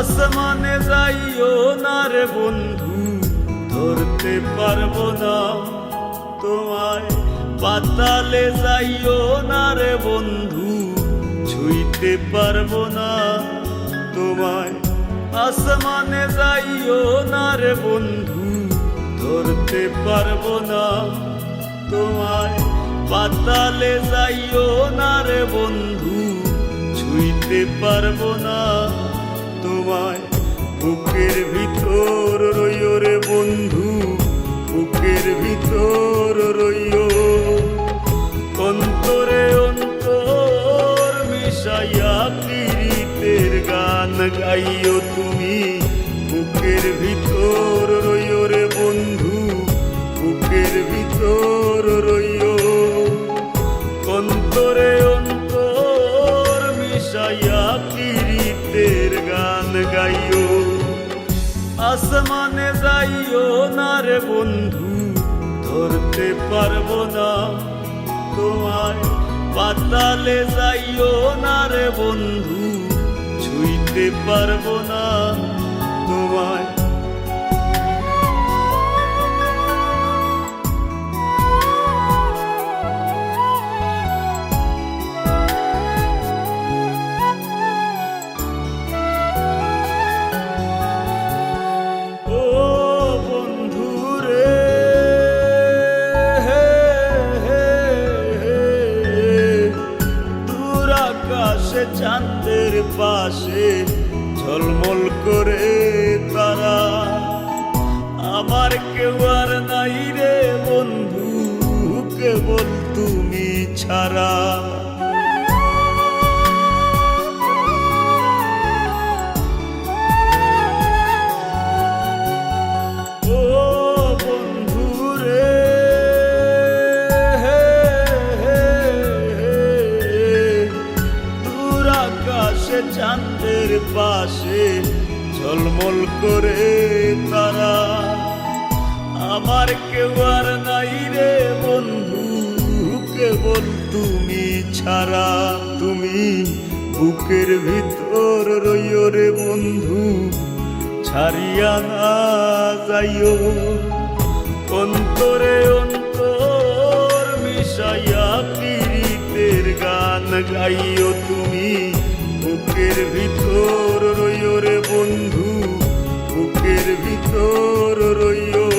আসমানে যাইও না রে বন্ধু, ধরতে পারবো না তোমায়। পাতালে যাইও না রে বন্ধু, ছুঁইতে পারবো না তোমায়। আসমানে যাইও না রে বন্ধু, ধরতে পারবো না তোমায়। পাতালে যাইও না রে বন্ধু, ছুঁইতে পারবো না তোমায়। বুকের ভিতর রইও রে বন্ধু, বুকের ভিতর রইও। অন্তরে অন্তর মিশাইয়া পীড়িতের গান গাইও তুমি। বুকের ভিতর রইও রে বন্ধু, বুকের ভিতর রইও। অন্তরে অন্তর মিশাইয়া পীড়িতের গান গাইও। আসমানে যাইও না রে বন্ধু, ধরতে পারবো না তোমায়। পাতালে যাইও না রে বন্ধু, ছুঁইতে পারবো না তোমায়। চাঁদের পাশে ঝলমল করে তারা, আমার কেউ আর নাই রে বন্ধু, কেবল তুমি ছাড়া। ও বন্ধু রে, চাঁদের পাশে ঝলমল করে তারা, আমার কেউ আর নাই রে বন্ধু, কেবল তুমি ছাড়া। তুমি বুকের ভিতর রইও রে বন্ধু, ছাড়িয়া না যাইও। অন্তরে অন্তর মিশাইয়া পীড়িতের গান গাইও তুমি। বুকের ভিতর রইও রে বন্ধু, বুকের ভিতর রইও।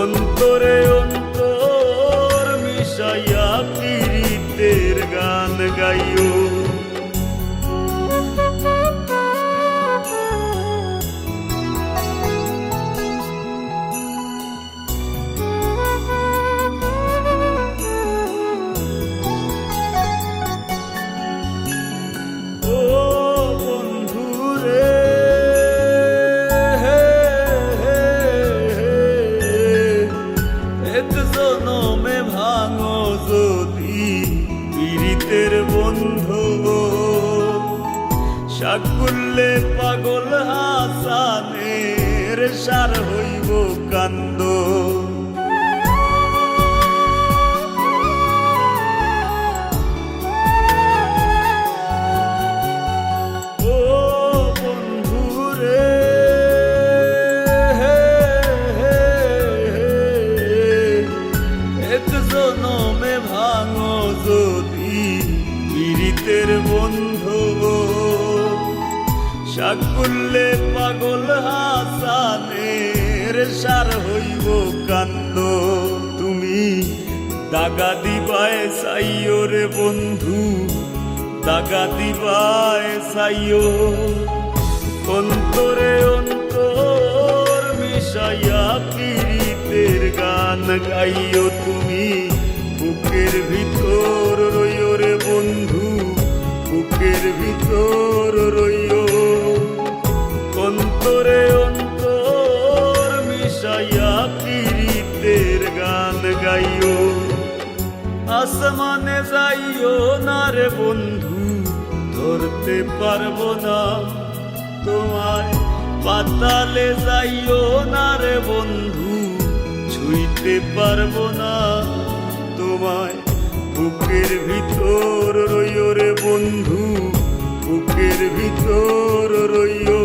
অন্তরে অন্তর মিশাইয়া পীড়িতের গান গাইও। সাকুল্লে পাগল হাসানের সার হইব কান্দ। ও বন্ধু রে, এক জনমে ভাঙো যদি পীড়িতের বন্ধু। সাকুল্লে পাগল হাসানের সার হইব কান্দ। তুমি দাগা দিবায় চাইও রে বন্ধু, দাগা দিবায় চাইও। অন্তরে অন্তর মিশাইয়া পীড়িতের গান গাইও তুমি। বুকের ভিতর রইও রে বন্ধু, বুকের ভিতর রইও। অন্তরে অন্তর মিশাইয়া পীড়িতের গান গাইও। আসমানে যাইও না রে বন্ধু, ধরতে পারবো না তোমায়। পাতালে যাইও না রে বন্ধু, ছুঁইতে পারবো না তোমায়। বুকের ভিতর রইও রে বন্ধু, বুকের ভিতর রইও।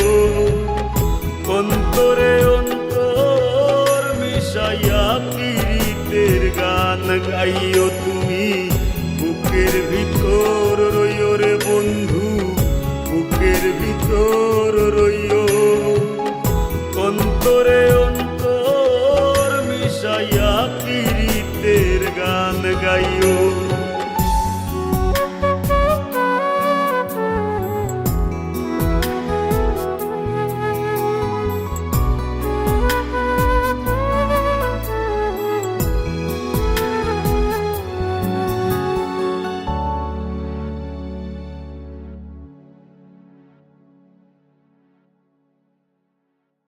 অন্তরে অন্তর মিশাইয়া পীড়িতের গান গাইও তুমি, বুকের ভিতর রইও রে বন্ধু, বুকের ভিতর রইও। অন্তরে অন্তর মিশাইয়া পীড়িতের গান গাইও।